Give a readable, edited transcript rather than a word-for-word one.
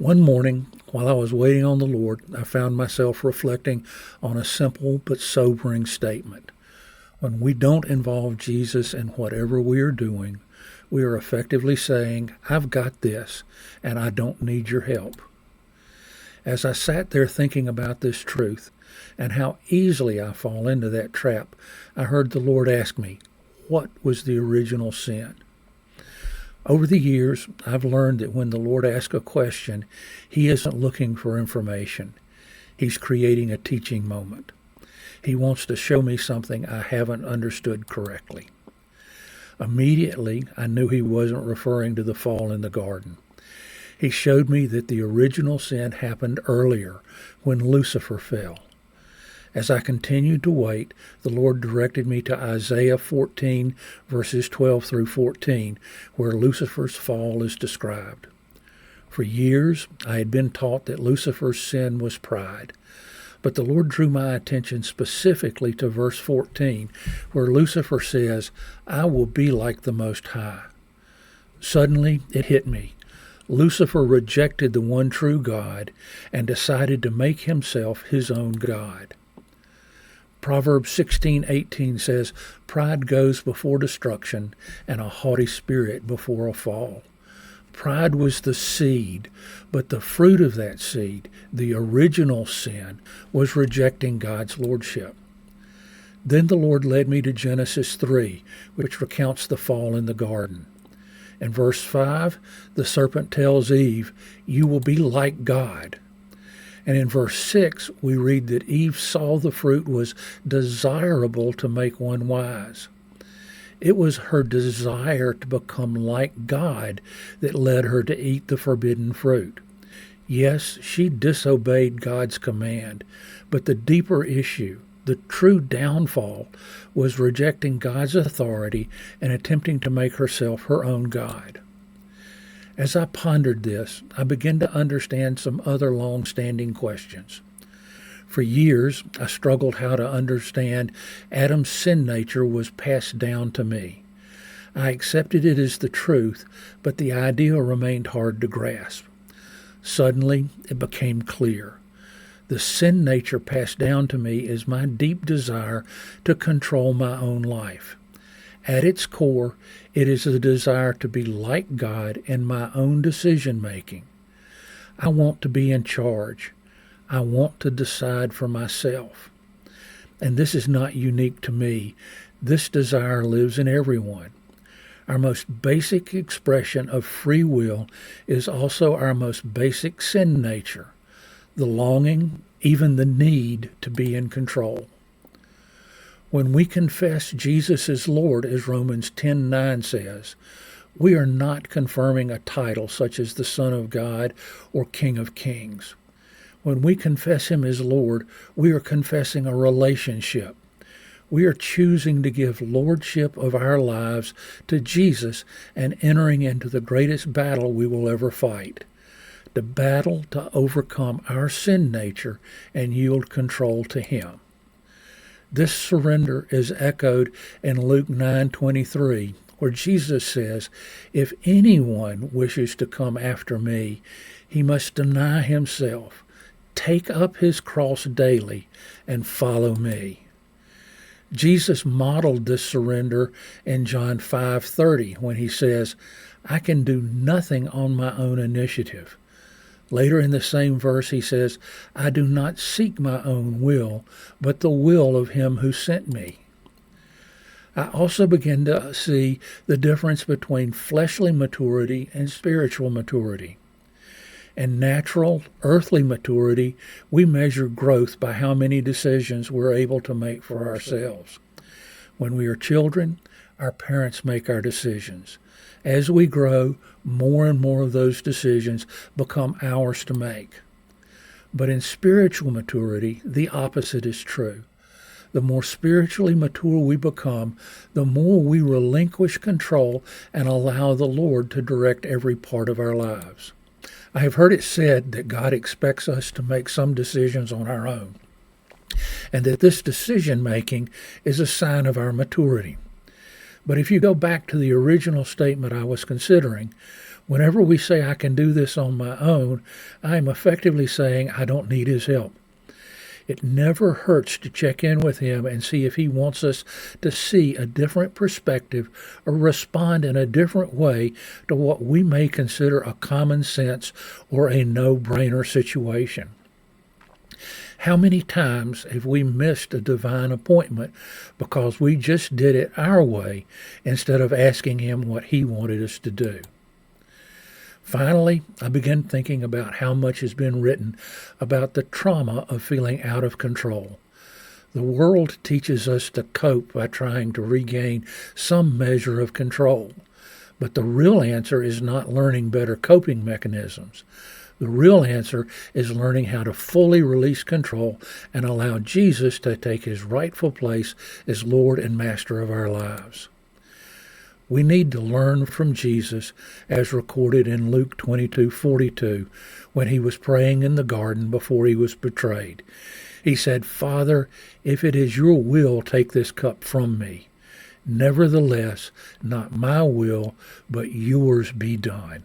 One morning, while I was waiting on the Lord, I found myself reflecting on a simple but sobering statement. When we don't involve Jesus in whatever we are doing, we are effectively saying, I've got this, and I don't need your help. As I sat there thinking about this truth and how easily I fall into that trap, I heard the Lord ask me, what was the original sin? Over the years, I've learned that when the Lord asks a question, He isn't looking for information. He's creating a teaching moment. He wants to show me something I haven't understood correctly. Immediately, I knew He wasn't referring to the fall in the garden. He showed me that the original sin happened earlier, when Lucifer fell. As I continued to wait, the Lord directed me to Isaiah 14, verses 12 through 14, where Lucifer's fall is described. For years, I had been taught that Lucifer's sin was pride. But the Lord drew my attention specifically to verse 14, where Lucifer says, I will be like the Most High. Suddenly, it hit me. Lucifer rejected the one true God and decided to make himself his own God. Proverbs 16:18 says, Pride goes before destruction, and a haughty spirit before a fall. Pride was the seed, but the fruit of that seed, the original sin, was rejecting God's lordship. Then the Lord led me to Genesis 3, which recounts the fall in the garden. In verse 5, the serpent tells Eve, You will be like God. And in verse 6, we read that Eve saw the fruit was desirable to make one wise. It was her desire to become like God that led her to eat the forbidden fruit. Yes, she disobeyed God's command, but the deeper issue, the true downfall, was rejecting God's authority and attempting to make herself her own God. As I pondered this, I began to understand some other long-standing questions. For years, I struggled how to understand Adam's sin nature was passed down to me. I accepted it as the truth, but the idea remained hard to grasp. Suddenly, it became clear. The sin nature passed down to me is my deep desire to control my own life. At its core, it is a desire to be like God in my own decision-making. I want to be in charge. I want to decide for myself. And this is not unique to me. This desire lives in everyone. Our most basic expression of free will is also our most basic sin nature, the longing, even the need to be in control. When we confess Jesus as Lord, as Romans 10:9 says, we are not confirming a title such as the Son of God or King of Kings. When we confess Him as Lord, we are confessing a relationship. We are choosing to give lordship of our lives to Jesus and entering into the greatest battle we will ever fight, the battle to overcome our sin nature and yield control to Him. This surrender is echoed in Luke 9:23, where Jesus says, If anyone wishes to come after me, he must deny himself, take up his cross daily, and follow me. Jesus modeled this surrender in John 5:30 when He says, I can do nothing on my own initiative. Later in the same verse He says, I do not seek my own will, but the will of Him who sent me. I also begin to see the difference between fleshly maturity and spiritual maturity. In natural, earthly maturity, we measure growth by how many decisions we're able to make for ourselves. When we are children, our parents make our decisions. As we grow, more and more of those decisions become ours to make. But in spiritual maturity, the opposite is true. The more spiritually mature we become, the more we relinquish control and allow the Lord to direct every part of our lives. I have heard it said that God expects us to make some decisions on our own, and that this decision-making is a sign of our maturity. But if you go back to the original statement I was considering, Whenever we say, I can do this on my own, I am effectively saying I don't need his help. It never hurts to check in with him and see if he wants us to see a different perspective or respond in a different way to what we may consider a common sense or a no-brainer situation. How many times have we missed a divine appointment because we just did it our way instead of asking him what he wanted us to do? Finally, I began thinking about how much has been written about the trauma of feeling out of control. The world teaches us to cope by trying to regain some measure of control. But the real answer is not learning better coping mechanisms. The real answer is learning how to fully release control and allow Jesus to take his rightful place as Lord and Master of our lives. We need to learn from Jesus as recorded in Luke 22:42 when he was praying in the garden before he was betrayed. He said, "Father, if it is your will, take this cup from me. Nevertheless, not my will, but yours be done."